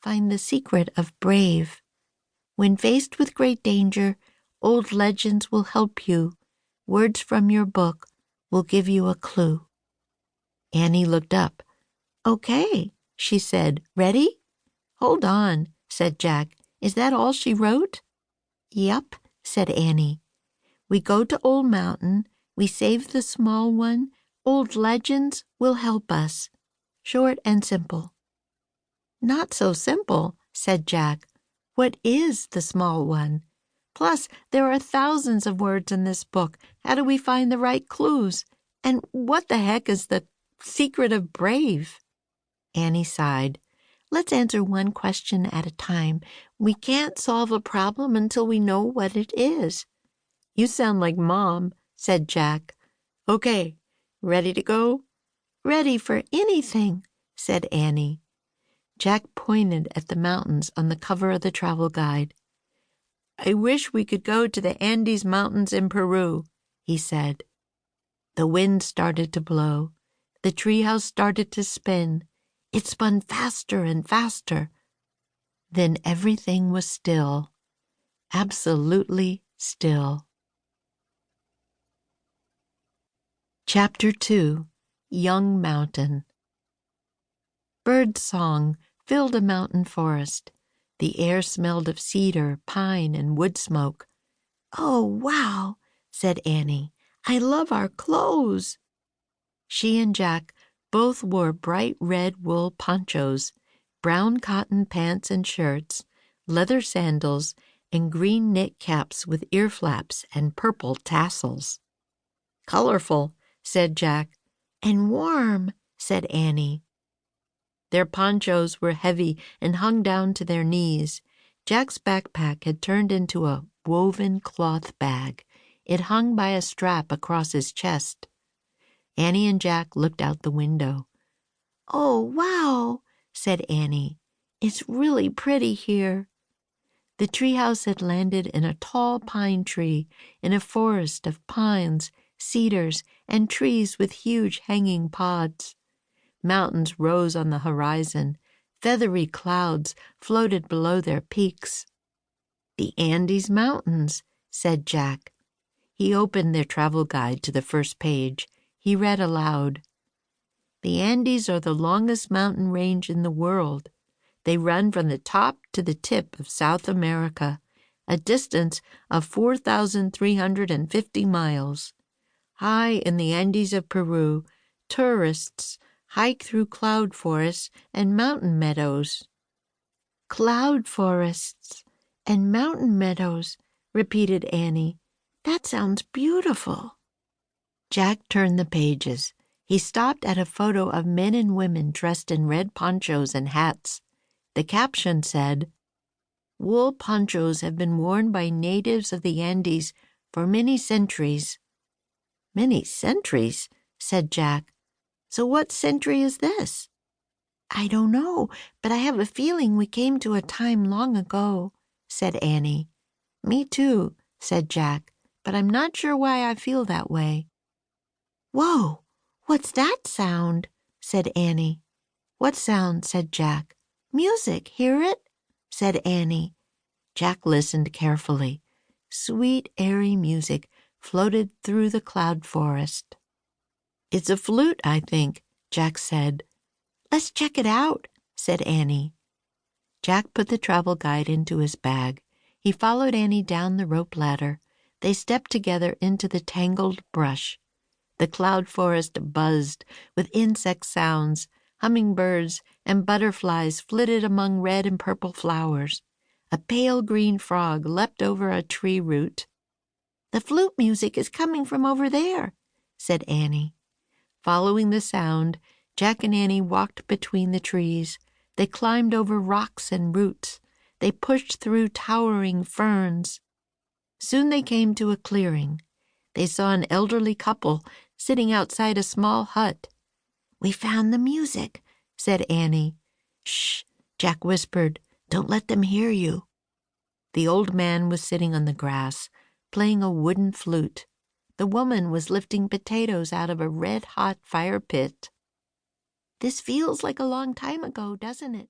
find the secret of brave. When faced with great danger, old legends will help you. Words from your book will give you a clue." Annie looked up. "Okay," she said. "Ready?" "Hold on," said Jack. "Is that all she wrote?" "Yup," said Annie. "We go to Old Mountain. We save the small one. Old legends will help us." Short and simple. "Not so simple," said Jack. "What is the small one? Plus, there are thousands of words in this book. How do we find the right clues? And what the heck is the secret of brave?" Annie sighed. "Let's answer one question at a time. We can't solve a problem until we know what it is." "You sound like Mom," said Jack. "Okay, ready to go?" "Ready for anything," said Annie. Jack pointed at the mountains on the cover of the travel guide. "I wish we could go to the Andes Mountains in Peru," he said. The wind started to blow. The treehouse started to spin. It spun faster and faster. Then everything was still. Absolutely still. Chapter 2. Young Mountain. Bird song filled a mountain forest. The air smelled of cedar, pine, and wood smoke. "Oh, wow," said Annie. "I love our clothes." She and Jack both wore bright red wool ponchos, brown cotton pants and shirts, leather sandals, and green knit caps with ear flaps and purple tassels. "Colorful," said Jack. "And warm," said Annie. Their ponchos were heavy and hung down to their knees. Jack's backpack had turned into a woven cloth bag. It hung by a strap across his chest. Annie and Jack looked out the window. "Oh, wow," said Annie. "It's really pretty here." The treehouse had landed in a tall pine tree in a forest of pines, cedars, and trees with huge hanging pods. Mountains rose on the horizon. Feathery clouds floated below their peaks. "The Andes Mountains," said Jack. He opened their travel guide to the first page. He read aloud. "The Andes are the longest mountain range in the world. They run from the top to the tip of South America, a distance of 4,350 miles. High in the Andes of Peru, tourists hike through cloud forests and mountain meadows." "Cloud forests and mountain meadows," repeated Annie. "That sounds beautiful." Jack turned the pages. He stopped at a photo of men and women dressed in red ponchos and hats. The caption said, "Wool ponchos have been worn by natives of the Andes for many centuries." "Many centuries?" said Jack. "So what century is this?" "I don't know, but I have a feeling we came to a time long ago," said Annie. "Me too," said Jack, "but I'm not sure why I feel that way." "Whoa, what's that sound?" said Annie. "What sound?" said Jack. "Music, hear it?" said Annie. Jack listened carefully. Sweet, airy music floated through the cloud forest. "It's a flute, I think," Jack said. "Let's check it out," said Annie. Jack put the travel guide into his bag. He followed Annie down the rope ladder. They stepped together into the tangled brush. The cloud forest buzzed with insect sounds. Hummingbirds and butterflies flitted among red and purple flowers. A pale green frog leapt over a tree root. "The flute music is coming from over there," said Annie. Following the sound, Jack and Annie walked between the trees. They climbed over rocks and roots. They pushed through towering ferns. Soon they came to a clearing. They saw an elderly couple sitting outside a small hut. "We found the music," said Annie. "Shh," Jack whispered. "Don't let them hear you." The old man was sitting on the grass, playing a wooden flute. The woman was lifting potatoes out of a red-hot fire pit. "This feels like a long time ago, doesn't it?"